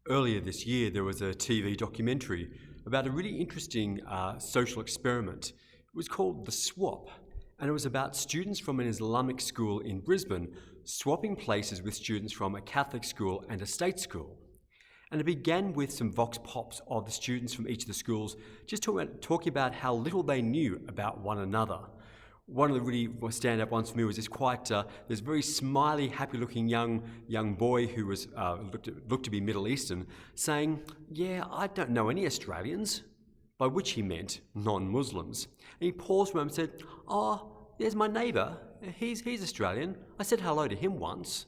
Earlier this year, there was a TV documentary about a really interesting social experiment. It was called The Swap, and it was about students from an Islamic school in Brisbane swapping places with students from a Catholic school and a state school. And it began with some vox pops of the students from each of the schools just talking about how little they knew about one another. One of the really stand-up ones for me was this very smiley, happy-looking young boy who was looked to be Middle Eastern, saying, "Yeah, I don't know any Australians," by which he meant non-Muslims. And he paused for a moment and said, "Oh, there's my neighbour. He's Australian. I said hello to him once."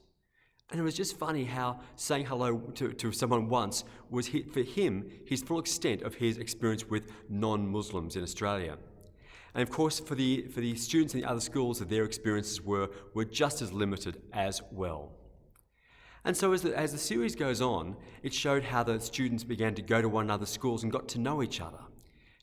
And it was just funny how saying hello to someone once was, for him, his full extent of his experience with non-Muslims in Australia. And of course, for the students in the other schools, their experiences were just as limited as well. And so as the series goes on, it showed how the students began to go to one another's schools and got to know each other.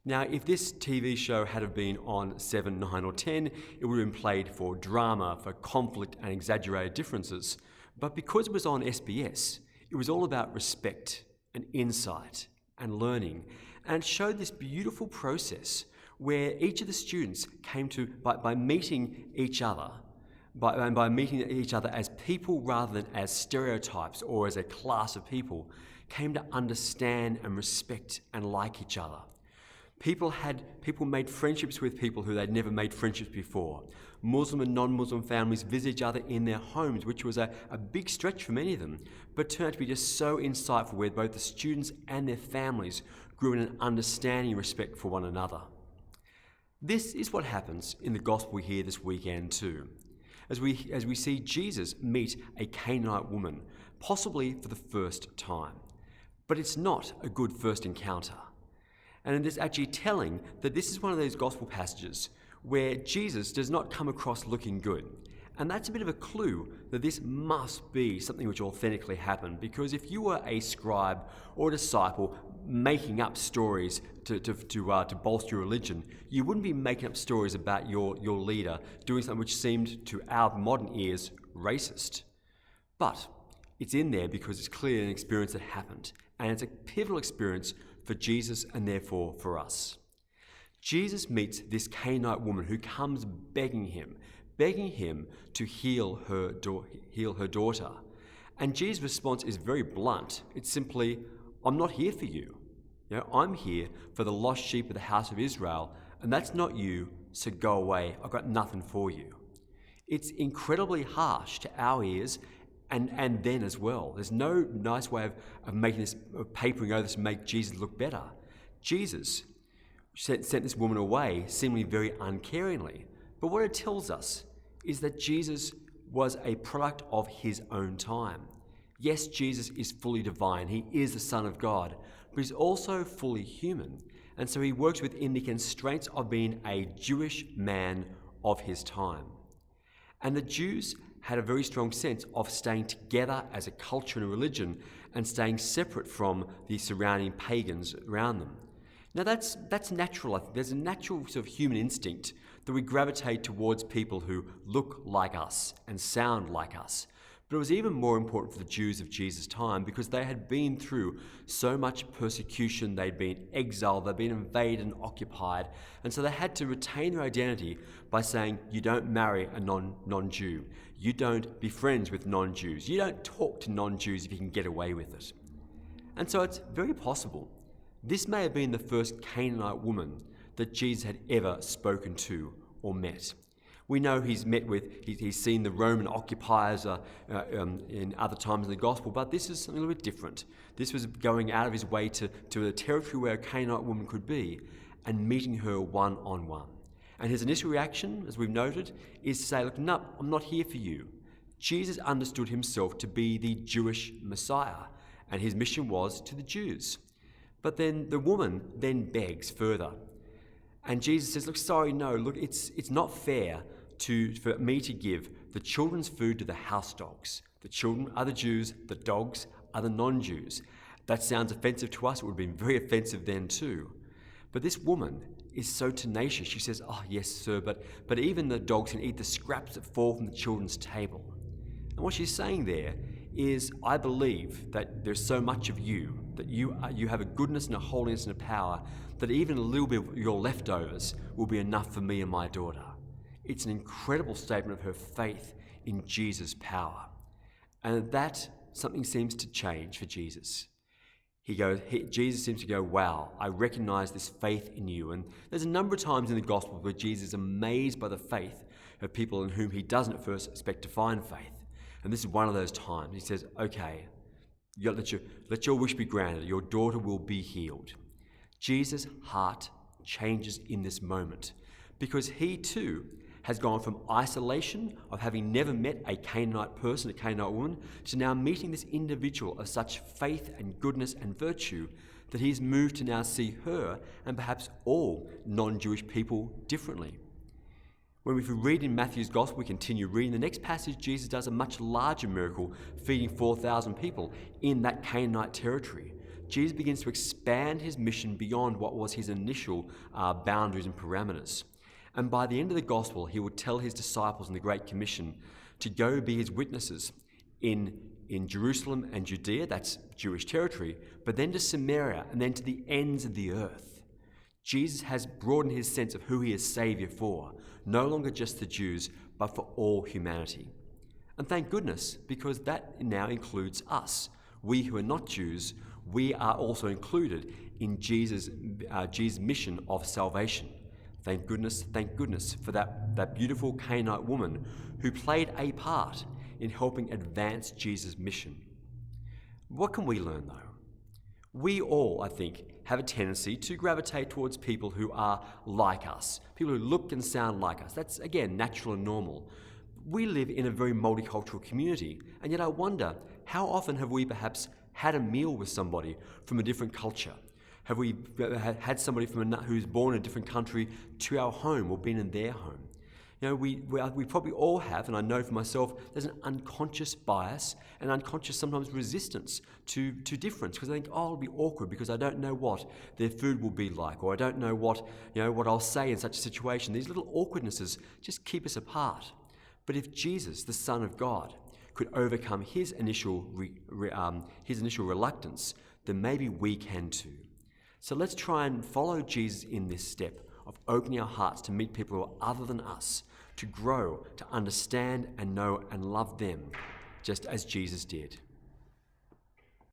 Now, if this TV show had have been on 7, 9 or 10, it would have been played for drama, for conflict and exaggerated differences. But because it was on SBS, it was all about respect and insight and learning, and it showed this beautiful process where each of the students came to, by meeting each other, by meeting each other as people rather than as stereotypes or as a class of people, came to understand and respect and like each other. People made friendships with people who they'd never made friendships before. Muslim and non-Muslim families visit each other in their homes, which was a big stretch for many of them, but turned out to be just so insightful where both the students and their families grew in an understanding and respect for one another. This is what happens in the gospel we hear this weekend too, as we see Jesus meet a Canaanite woman, possibly for the first time. But it's not a good first encounter. And it's actually telling that this is one of those gospel passages where Jesus does not come across looking good. And that's a bit of a clue that this must be something which authentically happened, because if you were a scribe or a disciple making up stories to bolster your religion, you wouldn't be making up stories about your leader doing something which seemed to our modern ears racist. But it's in there because it's clearly an experience that happened, and it's a pivotal experience for Jesus and therefore for us. Jesus meets this Canaanite woman who comes begging him to heal her daughter. And Jesus' response is very blunt. It's simply, "I'm not here for you. I'm here for the lost sheep of the house of Israel, and that's not you, so go away. I've got nothing for you." It's incredibly harsh to our ears, and then as well. There's no nice way of making this, of papering over this to make Jesus look better. Jesus sent this woman away, seemingly very uncaringly. But what it tells us is that Jesus was a product of his own time. Yes, Jesus is fully divine. He is the Son of God, but he's also fully human. And so he works within the constraints of being a Jewish man of his time. And the Jews had a very strong sense of staying together as a culture and a religion and staying separate from the surrounding pagans around them. Now that's natural. I think there's a natural sort of human instinct that we gravitate towards people who look like us and sound like us. But it was even more important for the Jews of Jesus' time because they had been through so much persecution, they'd been exiled, they'd been invaded and occupied, and so they had to retain their identity by saying, you don't marry a non-Jew, you don't be friends with non-Jews, you don't talk to non-Jews if you can get away with it. And so it's very possible this may have been the first Canaanite woman that Jesus had ever spoken to or met. We know he's seen the Roman occupiers in other times in the gospel, but this is something a little bit different. This was going out of his way to the territory where a Canaanite woman could be and meeting her one-on-one. And his initial reaction, as we've noted, is to say, look, no, I'm not here for you. Jesus understood himself to be the Jewish Messiah, and his mission was to the Jews. But then the woman then begs further. And Jesus says, look, sorry, no, look, it's not fair for me to give the children's food to the house dogs. The children are the Jews, the dogs are the non-Jews. That sounds offensive to us. It would have been very offensive then too. But this woman is so tenacious. She says, oh, yes, sir, but even the dogs can eat the scraps that fall from the children's table. And what she's saying there is I believe that there's so much of you, that you have a goodness and a holiness and a power, that even a little bit of your leftovers will be enough for me and my daughter. It's an incredible statement of her faith in Jesus' power. And at that, something seems to change for Jesus. Jesus seems to go, wow, I recognize this faith in you. And there's a number of times in the Gospel where Jesus is amazed by the faith of people in whom he doesn't at first expect to find faith. And this is one of those times. He says, okay, let your wish be granted. Your daughter will be healed. Jesus' heart changes in this moment because he too has gone from isolation of having never met a Canaanite person, a Canaanite woman, to now meeting this individual of such faith and goodness and virtue that he's moved to now see her and perhaps all non-Jewish people differently. When we read in Matthew's Gospel, we continue reading the next passage, Jesus does a much larger miracle, feeding 4,000 people in that Canaanite territory. Jesus begins to expand his mission beyond what was his initial boundaries and parameters. And by the end of the Gospel, he would tell his disciples in the Great Commission to go be his witnesses in Jerusalem and Judea, that's Jewish territory, but then to Samaria and then to the ends of the earth. Jesus has broadened his sense of who he is Saviour for, no longer just the Jews, but for all humanity. And thank goodness, because that now includes us. We who are not Jews, we are also included in Jesus' mission of salvation. Thank goodness for that beautiful Canaanite woman who played a part in helping advance Jesus' mission. What can we learn though? We all, I think, have a tendency to gravitate towards people who are like us, people who look and sound like us. That's, again, natural and normal. We live in a very multicultural community, and yet I wonder, how often have we perhaps had a meal with somebody from a different culture? Have we had somebody who's born in a different country to our home or been in their home? You know, we probably all have, and I know for myself, there's an unconscious bias and unconscious sometimes resistance to difference, because I think, oh, it'll be awkward because I don't know what their food will be like, or I don't know what I'll say in such a situation. These little awkwardnesses just keep us apart. But if Jesus, the Son of God, could overcome his initial reluctance, then maybe we can too. So let's try and follow Jesus in this step of opening our hearts to meet people who are other than us, to grow, to understand and know and love them, just as Jesus did.